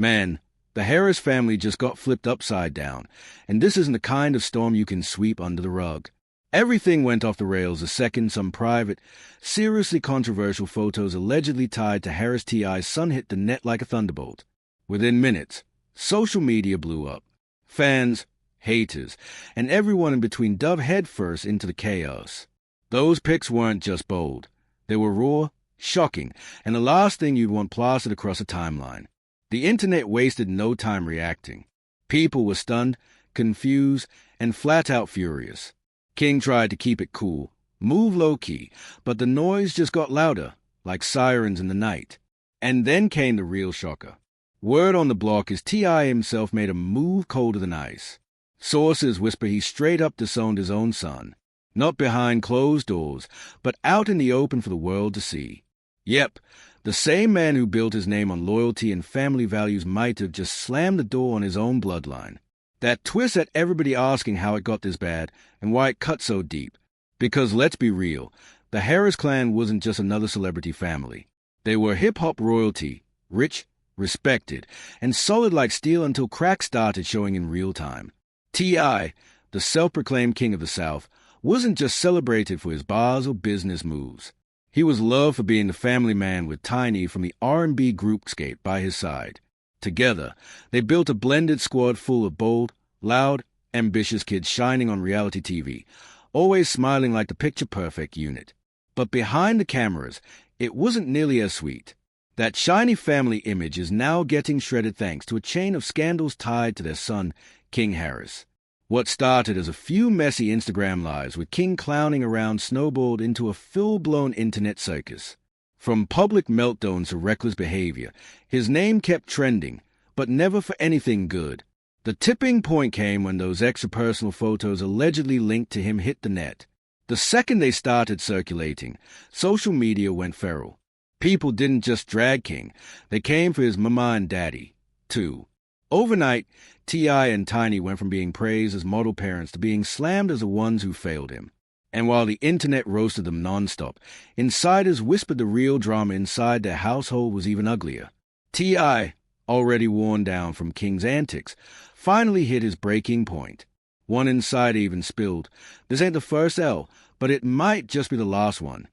Man, the Harris family just got flipped upside down, and this isn't the kind of storm you can sweep under the rug. Everything went off the rails the second some private, seriously controversial photos allegedly tied to Harris T.I.'s son hit the net like a thunderbolt. Within minutes, social media blew up. Fans, haters, and everyone in between dove headfirst into the chaos. Those pics weren't just bold. They were raw, shocking, and the last thing you'd want plastered across a timeline. The internet wasted no time reacting. People were stunned, confused, and flat-out furious. King tried to keep it cool, move low-key, but the noise just got louder, like sirens in the night. And then came the real shocker. Word on the block is T.I. himself made a move colder than ice. Sources whisper he straight up disowned his own son. Not behind closed doors, but out in the open for the world to see. Yep, the same man who built his name on loyalty and family values might have just slammed the door on his own bloodline. That twist had everybody asking how it got this bad and why it cut so deep. Because let's be real, the Harris clan wasn't just another celebrity family. They were hip-hop royalty, rich, respected, and solid like steel until cracks started showing in real time. T.I., the self-proclaimed king of the South, wasn't just celebrated for his bars or business moves. He was loved for being the family man with Tiny from the R&B groupscape by his side. Together, they built a blended squad full of bold, loud, ambitious kids shining on reality TV, always smiling like the picture-perfect unit. But behind the cameras, it wasn't nearly as sweet. That shiny family image is now getting shredded thanks to a chain of scandals tied to their son, King Harris. What started as a few messy Instagram lives with King clowning around snowballed into a full-blown internet circus. From public meltdowns to reckless behavior, his name kept trending, but never for anything good. The tipping point came when those extra-personal photos allegedly linked to him hit the net. The second they started circulating, social media went feral. People didn't just drag King, they came for his mama and daddy, too. Overnight, T.I. and Tiny went from being praised as model parents to being slammed as the ones who failed him. And while the internet roasted them nonstop, insiders whispered the real drama inside their household was even uglier. T.I., already worn down from King's antics, finally hit his breaking point. One insider even spilled, "This ain't the first L, but it might just be the last one."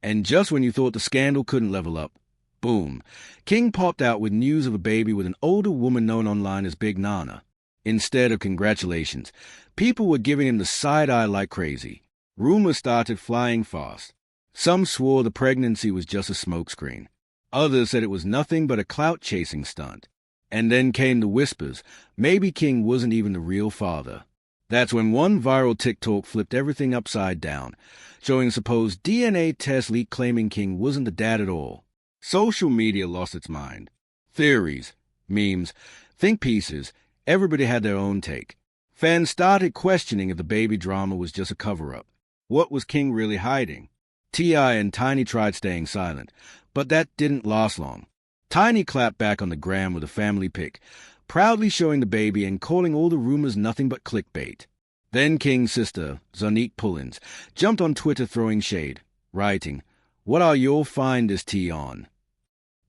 And just when you thought the scandal couldn't level up, boom, King popped out with news of a baby with an older woman known online as Big Nana. Instead of congratulations, people were giving him the side-eye like crazy. Rumors started flying fast. Some swore the pregnancy was just a smokescreen. Others said it was nothing but a clout-chasing stunt. And then came the whispers, maybe King wasn't even the real father. That's when one viral TikTok flipped everything upside down, showing a supposed DNA test leak claiming King wasn't the dad at all. Social media lost its mind. Theories, memes, think pieces, everybody had their own take. Fans started questioning if the baby drama was just a cover-up. What was King really hiding? T.I. and Tiny tried staying silent, but that didn't last long. Tiny clapped back on the gram with a family pic, proudly showing the baby and calling all the rumors nothing but clickbait. Then King's sister, Zonique Pullins, jumped on Twitter throwing shade, writing, "What are your findest tea on?"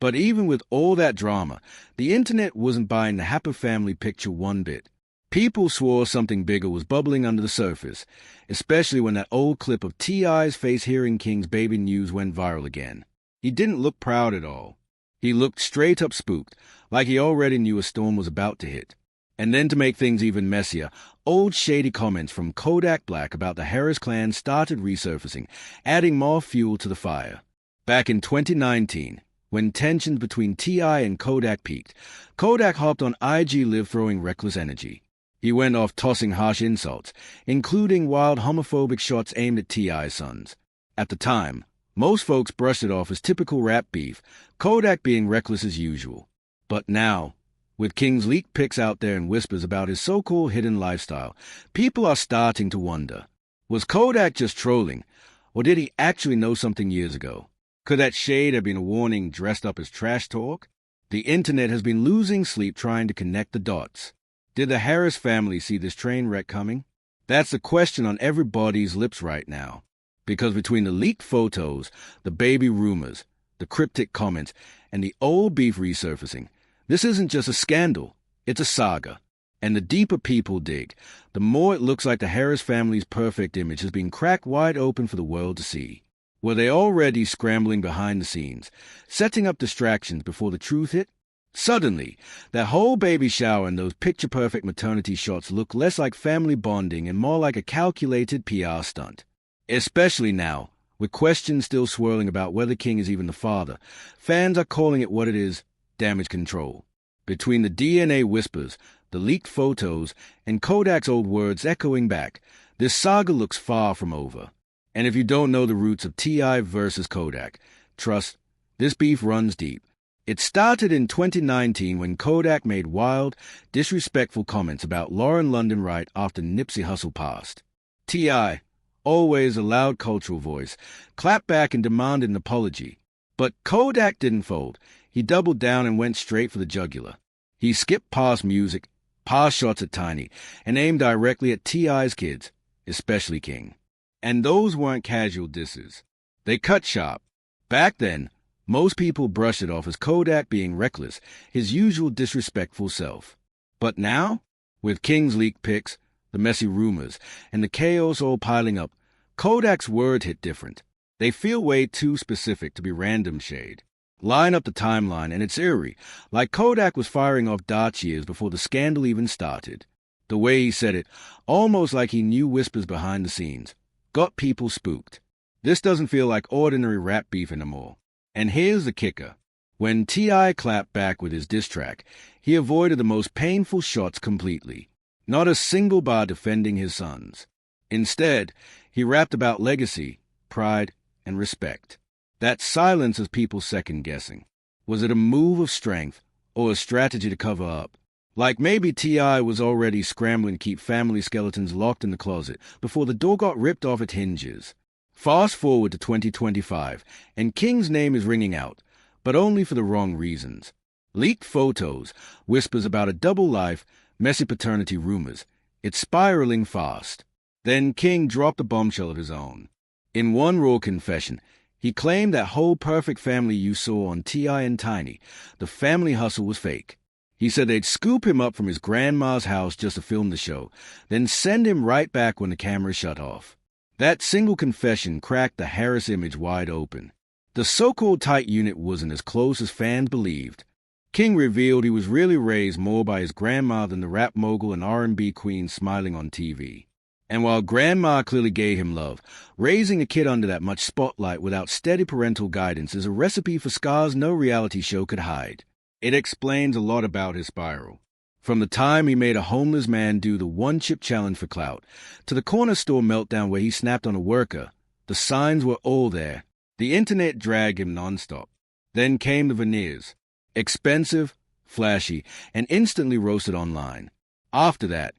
But even with all that drama, the internet wasn't buying the happy family picture one bit. People swore something bigger was bubbling under the surface, especially when that old clip of T.I.'s face hearing King's baby news went viral again. He didn't look proud at all. He looked straight up spooked, like he already knew a storm was about to hit. And then to make things even messier, old shady comments from Kodak Black about the Harris clan started resurfacing, adding more fuel to the fire. Back in 2019, when tensions between T.I. and Kodak peaked, Kodak hopped on IG Live throwing reckless energy. He went off tossing harsh insults, including wild homophobic shots aimed at T.I.'s sons. At the time, most folks brushed it off as typical rap beef, Kodak being reckless as usual. But now, with King's leaked pics out there and whispers about his so-called hidden lifestyle, people are starting to wonder, was Kodak just trolling, or did he actually know something years ago? Could that shade have been a warning dressed up as trash talk? The internet has been losing sleep trying to connect the dots. Did the Harris family see this train wreck coming? That's the question on everybody's lips right now. Because between the leaked photos, the baby rumors, the cryptic comments, and the old beef resurfacing, This isn't just a scandal, it's a saga. And the deeper people dig, the more it looks like the Harris family's perfect image has been cracked wide open for the world to see. Were they already scrambling behind the scenes, setting up distractions before the truth hit? Suddenly, that whole baby shower and those picture-perfect maternity shots look less like family bonding and more like a calculated PR stunt. Especially now, with questions still swirling about whether King is even the father, fans are calling it what it is: damage control. Between the DNA whispers, the leaked photos, and Kodak's old words echoing back, this saga looks far from over. And if you don't know the roots of T.I. versus Kodak, trust, this beef runs deep. It started in 2019 when Kodak made wild, disrespectful comments about Lauren London Wright after Nipsey Hussle passed. T.I., always a loud cultural voice, clapped back and demanded an apology. But Kodak didn't fold. He doubled down and went straight for the jugular. He skipped past music, past shots at Tiny, and aimed directly at T.I.'s kids, especially King. And those weren't casual disses. They cut sharp. Back then, most people brushed it off as Kodak being reckless, his usual disrespectful self. But now, with King's leaked pics, the messy rumors, and the chaos all piling up, Kodak's word hit different. They feel way too specific to be random shade. Line up the timeline and it's eerie, like Kodak was firing off darts years before the scandal even started. The way he said it, almost like he knew whispers behind the scenes, got people spooked. This doesn't feel like ordinary rap beef anymore. And here's the kicker. When T.I. clapped back with his diss track, he avoided the most painful shots completely. Not a single bar defending his sons. Instead, he rapped about legacy, pride, and respect. That silence has people second-guessing. Was it a move of strength or a strategy to cover up? Like maybe T.I. was already scrambling to keep family skeletons locked in the closet before the door got ripped off its hinges. Fast forward to 2025, and King's name is ringing out, but only for the wrong reasons. Leaked photos, whispers about a double life, messy paternity rumors. It's spiraling fast. Then King dropped a bombshell of his own. In one raw confession, he claimed that whole perfect family you saw on T.I. and Tiny, the family hustle, was fake. He said they'd scoop him up from his grandma's house just to film the show, then send him right back when the camera shut off. That single confession cracked the Harris image wide open. The so-called tight unit wasn't as close as fans believed. King revealed he was really raised more by his grandma than the rap mogul and R&B queen smiling on TV. And while grandma clearly gave him love, raising a kid under that much spotlight without steady parental guidance is a recipe for scars no reality show could hide. It explains a lot about his spiral. From the time he made a homeless man do the one-chip challenge for clout, to the corner store meltdown where he snapped on a worker, the signs were all there. The internet dragged him nonstop. Then came the veneers. Expensive, flashy, and instantly roasted online. After that,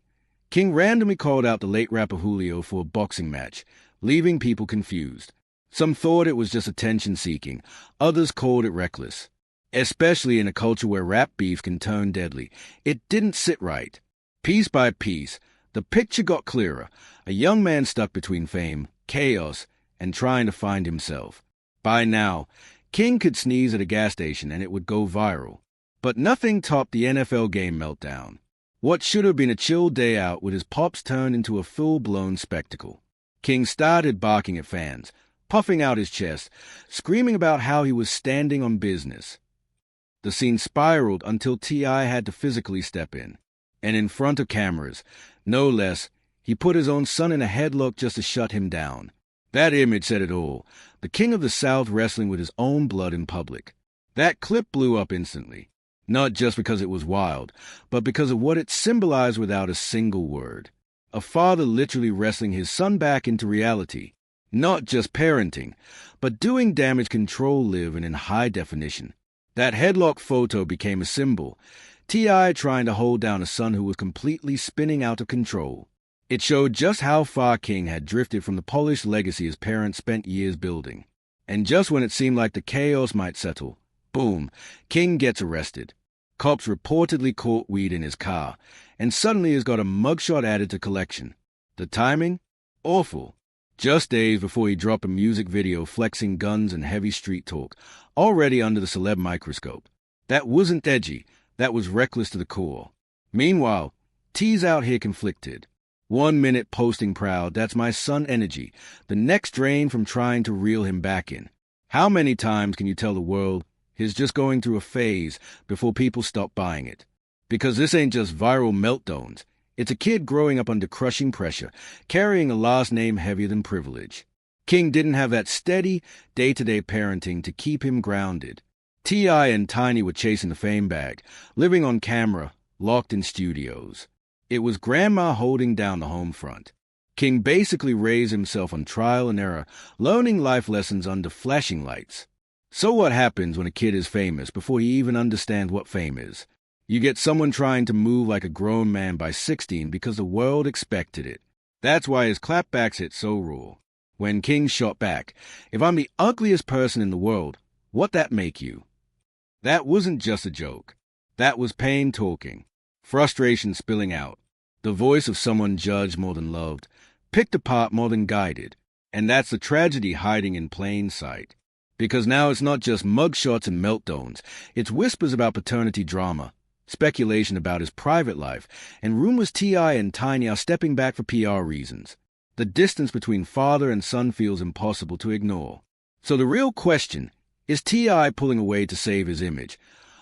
King randomly called out the late rapper Julio for a boxing match, leaving people confused. Some thought it was just attention-seeking, others called it reckless. Especially in a culture where rap beef can turn deadly, it didn't sit right. Piece by piece, the picture got clearer. A young man stuck between fame, chaos, and trying to find himself. By now, King could sneeze at a gas station and it would go viral. But nothing topped the NFL game meltdown. What should have been a chill day out with his pops turned into a full-blown spectacle. King started barking at fans, puffing out his chest, screaming about how he was standing on business. The scene spiraled until T.I. had to physically step in. And in front of cameras, no less, he put his own son in a headlock just to shut him down. That image said it all. The king of the South wrestling with his own blood in public. That clip blew up instantly. Not just because it was wild, but because of what it symbolized without a single word. A father literally wrestling his son back into reality. Not just parenting, but doing damage control live and in high definition. That headlock photo became a symbol. T.I. trying to hold down a son who was completely spinning out of control. It showed just how far King had drifted from the polished legacy his parents spent years building. And just when it seemed like the chaos might settle, boom, King gets arrested. Cops reportedly caught weed in his car, and suddenly has got a mugshot added to collection. The timing? Awful. Just days before he dropped a music video flexing guns and heavy street talk, already under the celeb microscope. That wasn't edgy, That was reckless to the core. Meanwhile, T's out here conflicted. 1 minute posting proud, that's my son energy. The next drain from trying to reel him back in. How many times can you tell the world he's just going through a phase before people stop buying it? Because this ain't just viral meltdowns. It's a kid growing up under crushing pressure, carrying a last name heavier than privilege. King didn't have that steady, day-to-day parenting to keep him grounded. T.I. and Tiny were chasing the fame bag, living on camera, locked in studios. It was Grandma holding down the home front. King basically raised himself on trial and error, learning life lessons under flashing lights. So what happens when a kid is famous before he even understands what fame is? You get someone trying to move like a grown man by 16 because the world expected it. That's why his clapbacks hit so raw. When King shot back, "If I'm the ugliest person in the world, what that make you?" That wasn't just a joke. That was pain talking, frustration spilling out, the voice of someone judged more than loved, picked apart more than guided. And that's the tragedy hiding in plain sight. Because now it's not just mugshots and meltdowns, it's whispers about paternity drama, speculation about his private life, and rumors T.I. and Tiny are stepping back for PR reasons. The distance between father and son feels impossible to ignore. So the real question, is T.I. pulling away to save his image?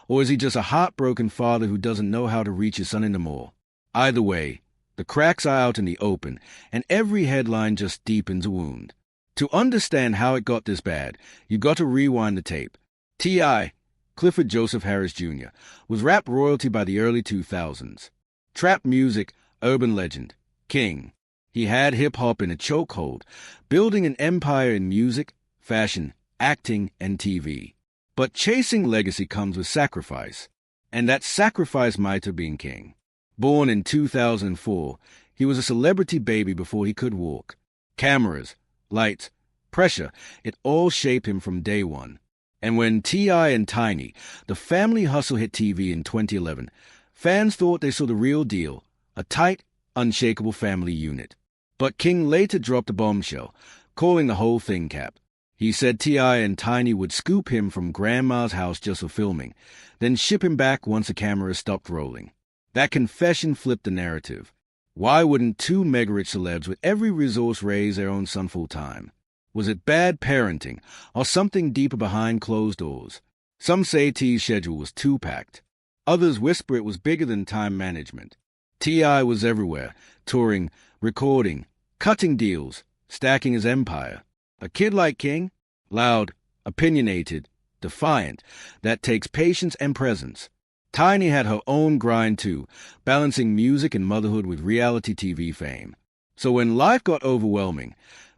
Or is he just a heartbroken father who doesn't know how to reach his son anymore? Either way, the cracks are out in the open, and every headline just deepens a wound. To understand how it got this bad, you got to rewind the tape. T.I., Clifford Joseph Harris Jr., was rap royalty by the early 2000s. Trap music, urban legend, king. He had hip-hop in a chokehold, building an empire in music, fashion, acting, and TV. But chasing legacy comes with sacrifice, and that sacrifice might have been king. Born in 2004, he was a celebrity baby before he could walk. Cameras, lights, pressure, it all shaped him from day one. And when T.I. and Tiny, the family hustle hit TV in 2011, fans thought they saw the real deal, a tight, unshakable family unit. But King later dropped a bombshell, calling the whole thing cap. He said T.I. and Tiny would scoop him from Grandma's house just for filming, then ship him back once the camera stopped rolling. That confession flipped the narrative. Why wouldn't two mega-rich celebs with every resource raise their own son full-time? Was it bad parenting, or something deeper behind closed doors? Some say T's schedule was too packed. Others whisper it was bigger than time management. T.I. was everywhere, touring, recording, cutting deals, stacking his empire. A kid like King? Loud, opinionated, defiant. That takes patience and presence. Tiny had her own grind too, balancing music and motherhood with reality TV fame. So when life got overwhelming,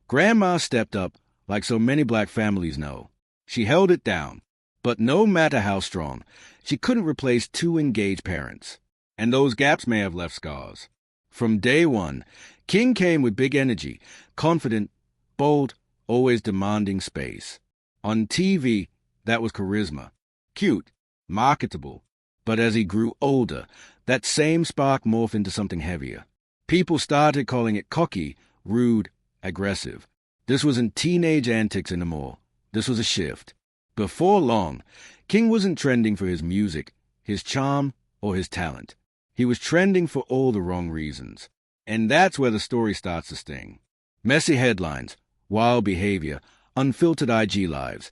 Grandma stepped up, like so many black families know. She held it down. But no matter how strong, she couldn't replace two engaged parents. And those gaps may have left scars. From day one, King came with big energy, confident, bold, always demanding space. On TV, that was charisma. Cute, marketable. But as he grew older, that same spark morphed into something heavier. People started calling it cocky, rude, aggressive. This wasn't teenage antics anymore. This was a shift. Before long, King wasn't trending for his music, his charm, or his talent. He was trending for all the wrong reasons. And that's where the story starts to sting. Messy headlines, wild behavior, unfiltered IG lives.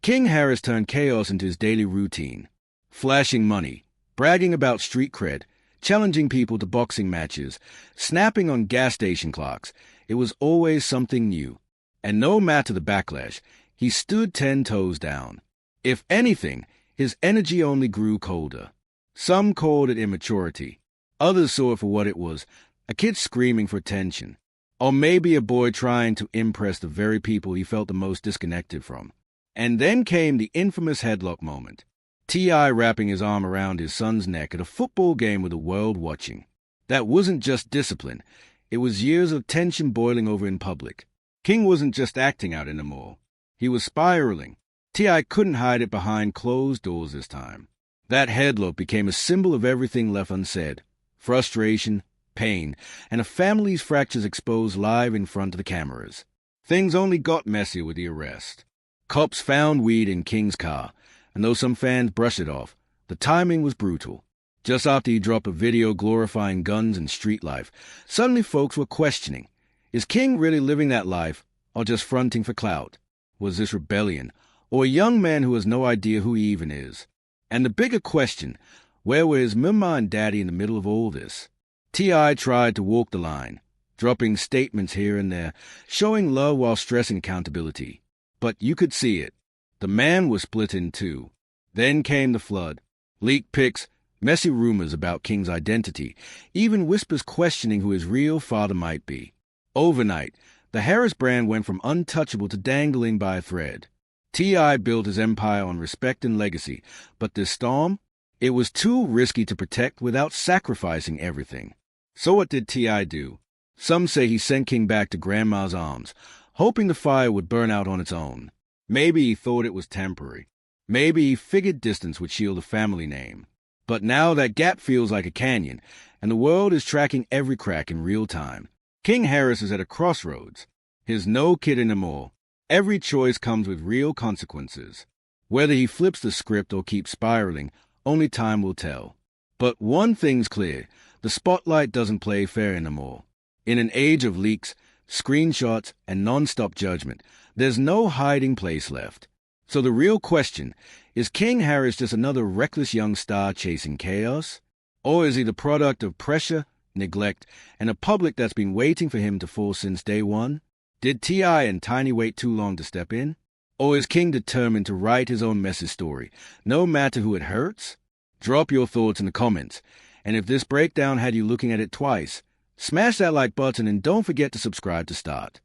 King Harris turned chaos into his daily routine. Flashing money, bragging about street cred, challenging people to boxing matches, snapping on gas station clocks. It was always something new. And no matter the backlash, he stood 10 toes down. If anything, his energy only grew colder. Some called it immaturity. Others saw it for what it was, a kid screaming for attention. Or maybe a boy trying to impress the very people he felt the most disconnected from. And then came the infamous headlock moment. T.I. wrapping his arm around his son's neck at a football game with the world watching. That wasn't just discipline. It was years of tension boiling over in public. King wasn't just acting out anymore. He was spiraling. T.I. couldn't hide it behind closed doors this time. That headlock became a symbol of everything left unsaid. Frustration, pain, and a family's fractures exposed live in front of the cameras. Things only got messier with the arrest. Cops found weed in King's car, and though some fans brushed it off, The timing was brutal. Just after he dropped a video glorifying guns and street life, suddenly folks were questioning, is King really living that life or just fronting for clout? Was this rebellion, or a young man who has no idea who he even is? And the bigger question, where were his mama and daddy in the middle of all this? T.I. tried to walk the line, dropping statements here and there, showing love while stressing accountability. But you could see it. The man was split in two. Then came the flood. Leaked pics, messy rumors about King's identity, even whispers questioning who his real father might be. Overnight, the Harris brand went from untouchable to dangling by a thread. T.I. built his empire on respect and legacy, but this storm? It was too risky to protect without sacrificing everything. So what did T.I. do? Some say he sent King back to Grandma's arms, hoping the fire would burn out on its own. Maybe he thought it was temporary. Maybe he figured distance would shield the family name. But now that gap feels like a canyon, and the world is tracking every crack in real time. King Harris is at a crossroads. He's no kid anymore. Every choice comes with real consequences. Whether he flips the script or keeps spiraling, only time will tell. But one thing's clear, the spotlight doesn't play fair anymore. In an age of leaks, screenshots, and non-stop judgment, there's no hiding place left. So the real question, is King Harris just another reckless young star chasing chaos? Or is he the product of pressure, neglect, and a public that's been waiting for him to fall since day one? Did T.I. and Tiny wait too long to step in? Or is King determined to write his own messy story, no matter who it hurts? Drop your thoughts in the comments. And if this breakdown had you looking at it twice, smash that like button and don't forget to subscribe to start.